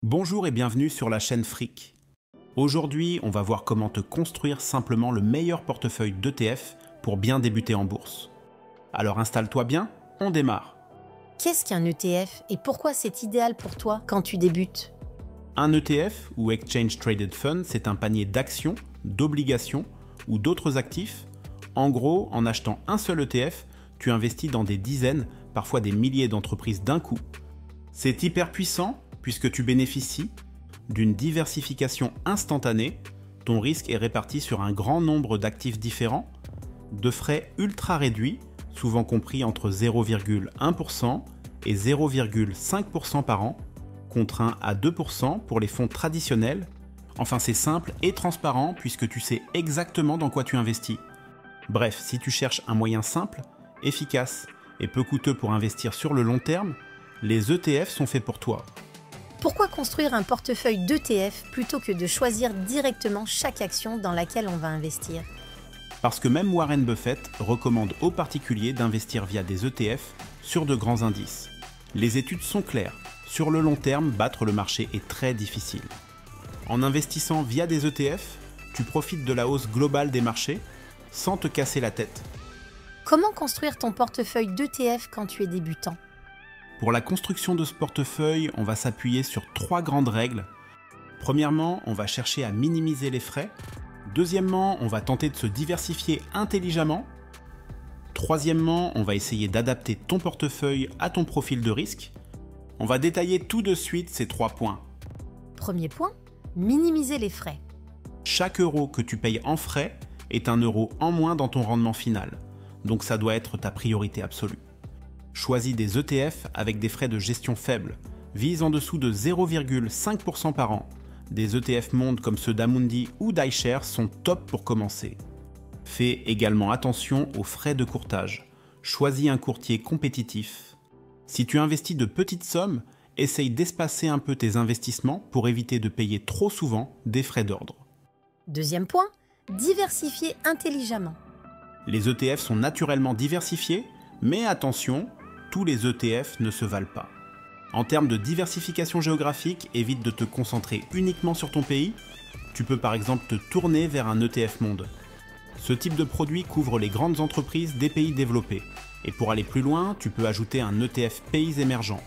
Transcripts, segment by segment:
Bonjour et bienvenue sur la chaîne Fric. Aujourd'hui, on va voir comment te construire simplement le meilleur portefeuille d'ETF pour bien débuter en bourse. Alors installe-toi bien, on démarre. Qu'est-ce qu'un ETF et pourquoi c'est idéal pour toi quand tu débutes? Un ETF ou Exchange Traded Fund, c'est un panier d'actions, d'obligations ou d'autres actifs. En gros, en achetant un seul ETF, tu investis dans des dizaines, parfois des milliers d'entreprises d'un coup. C'est hyper puissant puisque tu bénéficies d'une diversification instantanée, ton risque est réparti sur un grand nombre d'actifs différents, de frais ultra réduits, souvent compris entre 0,1% et 0,5% par an, contre 1 à 2% pour les fonds traditionnels. Enfin, c'est simple et transparent puisque tu sais exactement dans quoi tu investis. Bref, si tu cherches un moyen simple, efficace et peu coûteux pour investir sur le long terme, les ETF sont faits pour toi. Pourquoi construire un portefeuille d'ETF plutôt que de choisir directement chaque action dans laquelle on va investir? Parce que même Warren Buffett recommande aux particuliers d'investir via des ETF sur de grands indices. Les études sont claires, sur le long terme, battre le marché est très difficile. En investissant via des ETF, tu profites de la hausse globale des marchés sans te casser la tête. Comment construire ton portefeuille d'ETF quand tu es débutant? Pour la construction de ce portefeuille, on va s'appuyer sur 3 grandes règles. Premièrement, on va chercher à minimiser les frais. Deuxièmement, on va tenter de se diversifier intelligemment. Troisièmement, on va essayer d'adapter ton portefeuille à ton profil de risque. On va détailler tout de suite ces 3 points. Premier point, minimiser les frais. Chaque euro que tu payes en frais est un euro en moins dans ton rendement final. Donc ça doit être ta priorité absolue. Choisis des ETF avec des frais de gestion faibles. Vise en dessous de 0,5% par an. Des ETF monde comme ceux d'Amundi ou d'iShares sont top pour commencer. Fais également attention aux frais de courtage. Choisis un courtier compétitif. Si tu investis de petites sommes, essaye d'espacer un peu tes investissements pour éviter de payer trop souvent des frais d'ordre. Deuxième point, diversifier intelligemment. Les ETF sont naturellement diversifiés, mais attention, tous les ETF ne se valent pas. En termes de diversification géographique, évite de te concentrer uniquement sur ton pays. Tu peux par exemple te tourner vers un ETF monde. Ce type de produit couvre les grandes entreprises des pays développés. Et pour aller plus loin, tu peux ajouter un ETF pays émergents.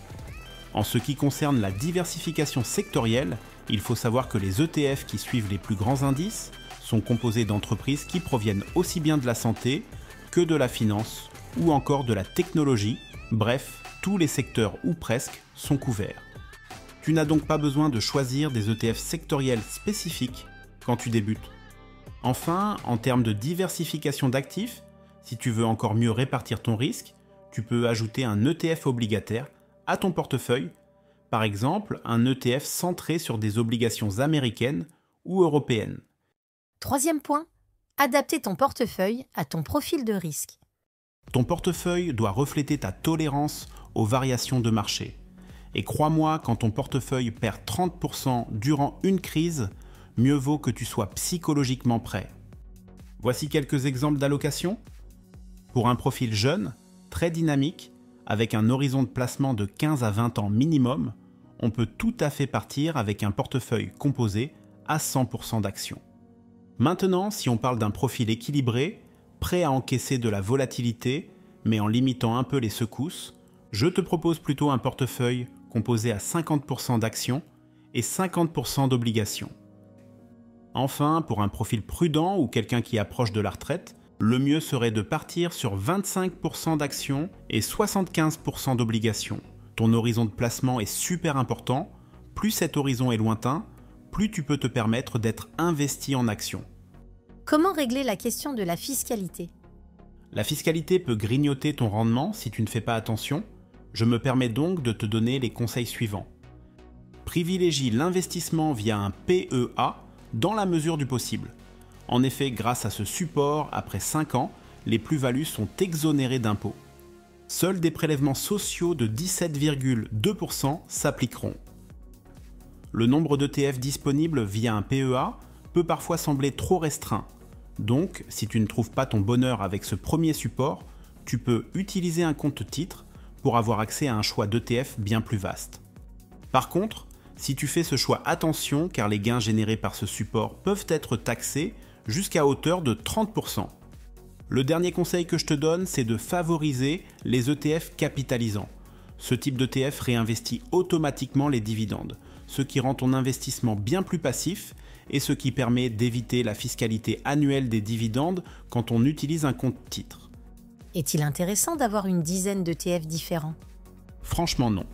En ce qui concerne la diversification sectorielle, il faut savoir que les ETF qui suivent les plus grands indices sont composés d'entreprises qui proviennent aussi bien de la santé que de la finance ou encore de la technologie. Bref, tous les secteurs ou presque sont couverts. Tu n'as donc pas besoin de choisir des ETF sectoriels spécifiques quand tu débutes. Enfin, en termes de diversification d'actifs, si tu veux encore mieux répartir ton risque, tu peux ajouter un ETF obligataire à ton portefeuille, par exemple un ETF centré sur des obligations américaines ou européennes. Troisième point, adapter ton portefeuille à ton profil de risque. Ton portefeuille doit refléter ta tolérance aux variations de marché. Et crois-moi, quand ton portefeuille perd 30% durant une crise, mieux vaut que tu sois psychologiquement prêt. Voici quelques exemples d'allocations. Pour un profil jeune, très dynamique, avec un horizon de placement de 15 à 20 ans minimum, on peut tout à fait partir avec un portefeuille composé à 100% d'actions. Maintenant, si on parle d'un profil équilibré, prêt à encaisser de la volatilité, mais en limitant un peu les secousses, je te propose plutôt un portefeuille composé à 50% d'actions et 50% d'obligations. Enfin, pour un profil prudent ou quelqu'un qui approche de la retraite, le mieux serait de partir sur 25% d'actions et 75% d'obligations. Ton horizon de placement est super important, plus cet horizon est lointain, plus tu peux te permettre d'être investi en actions. Comment régler la question de la fiscalité? La fiscalité peut grignoter ton rendement si tu ne fais pas attention. Je me permets donc de te donner les conseils suivants. Privilégie l'investissement via un PEA dans la mesure du possible. En effet, grâce à ce support, après 5 ans, les plus-values sont exonérées d'impôts. Seuls des prélèvements sociaux de 17,2% s'appliqueront. Le nombre d'ETF disponibles via un PEA peut parfois sembler trop restreint. Donc, si tu ne trouves pas ton bonheur avec ce premier support, tu peux utiliser un compte titre pour avoir accès à un choix d'ETF bien plus vaste. Par contre, Si tu fais ce choix, attention car les gains générés par ce support peuvent être taxés jusqu'à hauteur de 30%. Le dernier conseil que je te donne, c'est de favoriser les ETF capitalisants. Ce type d'ETF réinvestit automatiquement les dividendes, ce qui rend ton investissement bien plus passif et ce qui permet d'éviter la fiscalité annuelle des dividendes quand on utilise un compte titre. Est-il intéressant d'avoir une dizaine d'ETF différents? Franchement non.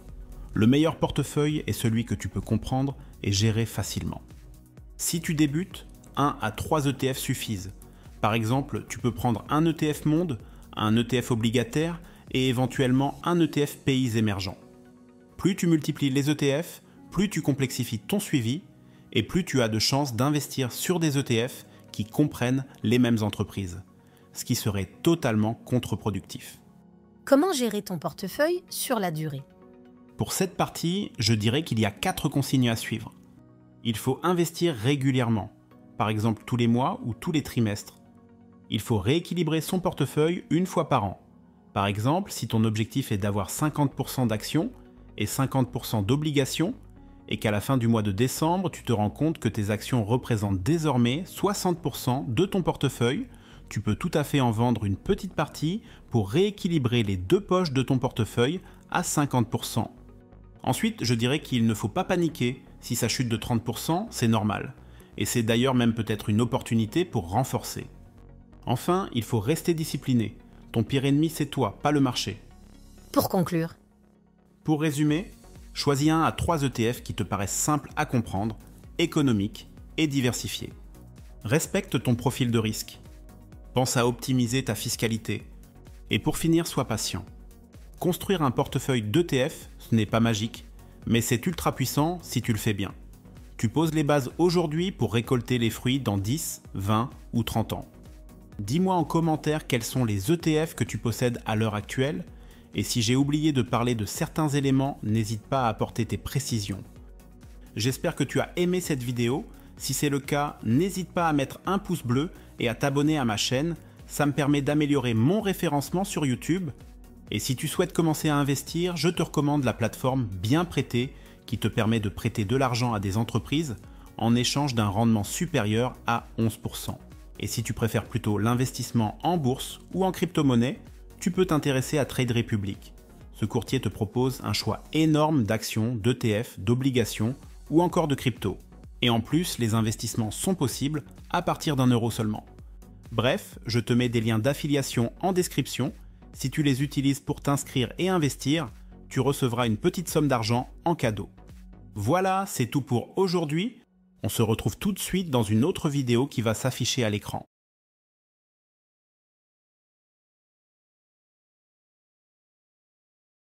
Le meilleur portefeuille est celui que tu peux comprendre et gérer facilement. Si tu débutes, 1 à 3 ETF suffisent. Par exemple, tu peux prendre un ETF monde, un ETF obligataire et éventuellement un ETF pays émergents. Plus tu multiplies les ETF, plus tu complexifies ton suivi et plus tu as de chances d'investir sur des ETF qui comprennent les mêmes entreprises, ce qui serait totalement contre-productif. Comment gérer ton portefeuille sur la durée? Pour cette partie, je dirais qu'il y a 4 consignes à suivre. Il faut investir régulièrement, par exemple tous les mois ou tous les trimestres. Il faut rééquilibrer son portefeuille une fois par an. Par exemple, si ton objectif est d'avoir 50% d'actions et 50% d'obligations, et qu'à la fin du mois de décembre, tu te rends compte que tes actions représentent désormais 60% de ton portefeuille, tu peux tout à fait en vendre une petite partie pour rééquilibrer les 2 poches de ton portefeuille à 50%. Ensuite, je dirais qu'il ne faut pas paniquer. Si ça chute de 30%, c'est normal. Et c'est d'ailleurs même peut-être une opportunité pour renforcer. Enfin, il faut rester discipliné. Ton pire ennemi, c'est toi, pas le marché. Pour conclure, Pour résumer, choisis 1 à 3 ETF qui te paraissent simples à comprendre, économiques et diversifiés. Respecte ton profil de risque. Pense à optimiser ta fiscalité. Et pour finir, sois patient. Construire un portefeuille d'ETF, ce n'est pas magique, mais c'est ultra puissant si tu le fais bien. Tu poses les bases aujourd'hui pour récolter les fruits dans 10, 20 ou 30 ans. Dis-moi en commentaire quels sont les ETF que tu possèdes à l'heure actuelle, et si j'ai oublié de parler de certains éléments, n'hésite pas à apporter tes précisions. J'espère que tu as aimé cette vidéo. Si c'est le cas, n'hésite pas à mettre un pouce bleu et à t'abonner à ma chaîne, ça me permet d'améliorer mon référencement sur YouTube. Et si tu souhaites commencer à investir, je te recommande la plateforme Bien Prêter qui te permet de prêter de l'argent à des entreprises en échange d'un rendement supérieur à 11%. Et si tu préfères plutôt l'investissement en bourse ou en crypto-monnaie, tu peux t'intéresser à Trade Republic. Ce courtier te propose un choix énorme d'actions, d'ETF, d'obligations ou encore de crypto. Et en plus, les investissements sont possibles à partir d'1 € seulement. Bref, je te mets des liens d'affiliation en description. Si tu les utilises pour t'inscrire et investir, tu recevras une petite somme d'argent en cadeau. Voilà, c'est tout pour aujourd'hui. On se retrouve tout de suite dans une autre vidéo qui va s'afficher à l'écran.